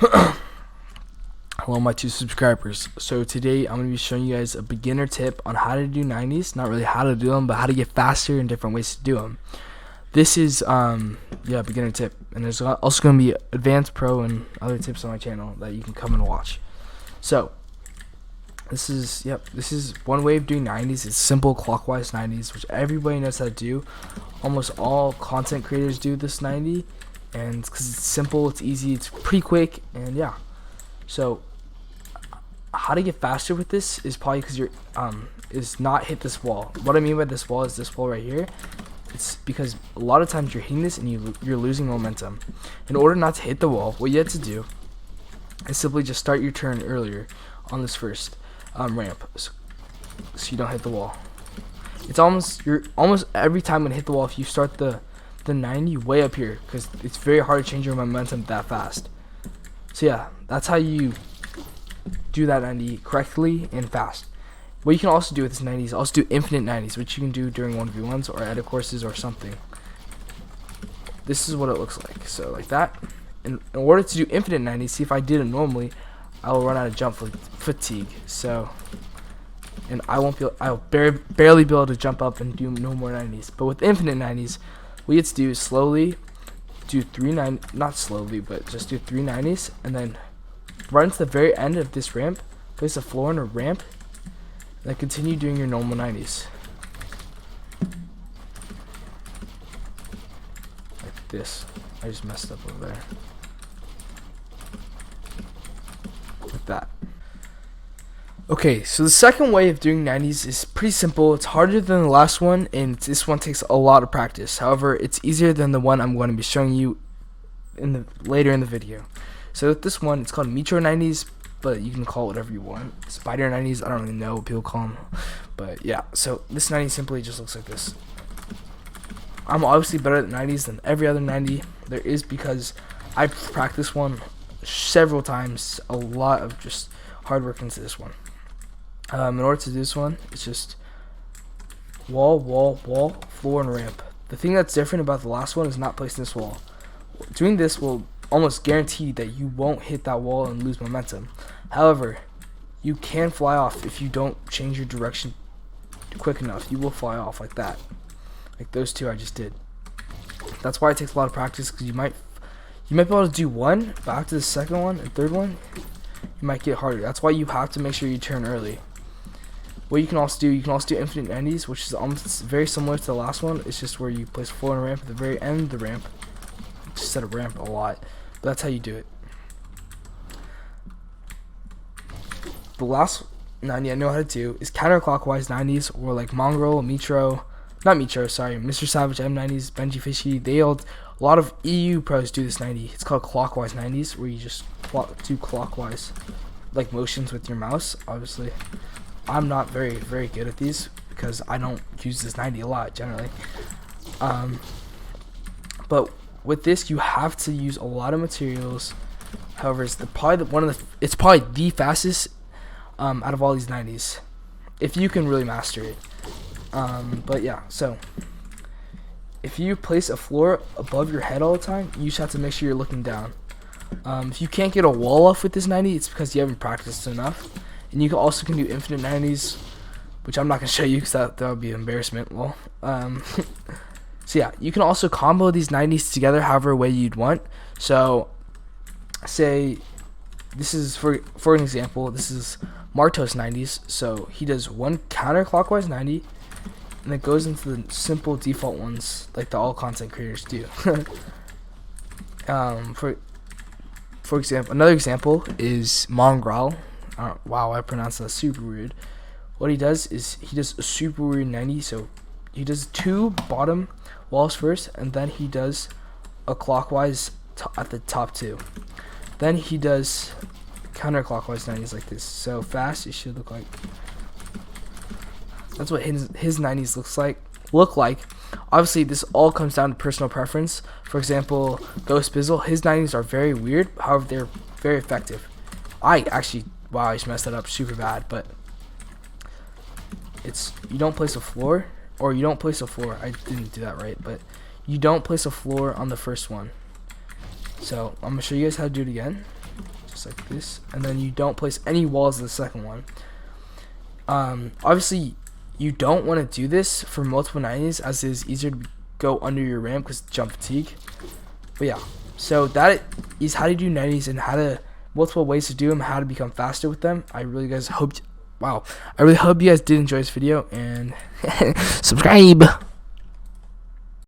Hello my two subscribers. So today I'm going to be showing you guys a beginner tip on how to do 90s. Not really how to do them, but how to get faster and different ways to do them. This is beginner tip, and there's also going to be advanced pro and other tips on my channel that you can come and watch. So this is one way of doing 90s. It's simple clockwise 90s, which everybody knows how to do. Almost all content creators do this 90, and because it's simple, it's easy, it's pretty quick, and yeah. So how to get faster with this is probably because you're is not hit this wall. What I mean by this wall is this wall right here. It's because a lot of times you're hitting this and you're losing momentum. In order not to hit the wall, what you have to do is simply just start your turn earlier on this first ramp, so you don't hit the wall. You're almost every time gonna hit the wall if you start the 90 way up here, because it's very hard to change your momentum that fast. So yeah, that's how you do that 90 correctly and fast. What you can also do with this 90 is also do infinite 90s, which you can do during 1v1s or edit courses or something. This is what it looks like. So like that. In order to do infinite 90s, see if I did it normally, I will run out of jump fatigue. So, and I'll barely be able to jump up and do no more 90s. But with infinite 90s, what you have to do is slowly do not slowly, but just do 3 90s, and then run to the very end of this ramp, place a floor in a ramp, and then continue doing your normal 90s. Like this. I just messed up over there. Like that. Okay, so the second way of doing 90s is pretty simple. It's harder than the last one, and this one takes a lot of practice. However, it's easier than the one I'm going to be showing you later in the video. So with this one, it's called Metro 90s, but you can call it whatever you want. Spider 90s, I don't really know what people call them. But yeah, so this 90 simply just looks like this. I'm obviously better at 90s than every other 90 there is because I practiced one several times, a lot of just hard work into this one. In order to do this one, it's just wall, floor, and ramp. The thing that's different about the last one is not placing this wall. Doing this will almost guarantee that you won't hit that wall and lose momentum. However, you can fly off if you don't change your direction quick enough. You will fly off like that, like those two I just did. That's why it takes a lot of practice, because you might be able to do one, but after the second one and third one, you might get harder. That's why you have to make sure you turn early. What you can also do infinite 90s, which is almost very similar to the last one. It's just where you place a floor and a ramp at the very end of the ramp. Just set a ramp a lot, but that's how you do it. The last 90 I know how to do is counterclockwise 90s, or like Mongrel, Mr. Savage, M90s, Benji Fishy. A lot of EU pros do this 90. It's called clockwise 90s, where you just do clockwise like motions with your mouse. Obviously, I'm not very good at these because I don't use this 90 a lot generally. But with this, you have to use a lot of materials. However, it's probably the fastest out of all these 90s, if you can really master it. But yeah, so if you place a floor above your head all the time, you just have to make sure you're looking down. If you can't get a wall off with this 90, it's because you haven't practiced enough. And you can do infinite 90s, which I'm not going to show you because that would be an embarrassment. Well, so yeah, you can also combo these 90s together however way you'd want. So say this is, for an example, this is Martos 90s. So he does one counterclockwise 90, and it goes into the simple default ones like the all content creators do. For example, another example is Mongrel. Wow, I pronounced that super weird. What he does is he does a super weird 90. So he does 2 bottom walls first, and then he does a clockwise at the top 2. Then he does counterclockwise 90s like this. So fast, it should look like. That's what his 90s look like. Obviously, this all comes down to personal preference. For example, Ghost Bizzle, his 90s are very weird. However, they're very effective. I just messed that up super bad. But you don't place a floor, I didn't do that right, but you don't place a floor on the first one. So I'm gonna show you guys how to do it again. just like this, and then you don't place any walls in the second one. Obviously you don't want to do this for multiple 90s, as it is easier to go under your ramp because jump fatigue. But yeah, so that is how to do 90s and how to multiple ways to do them, how to become faster with them. I really hope you guys did enjoy this video, and subscribe.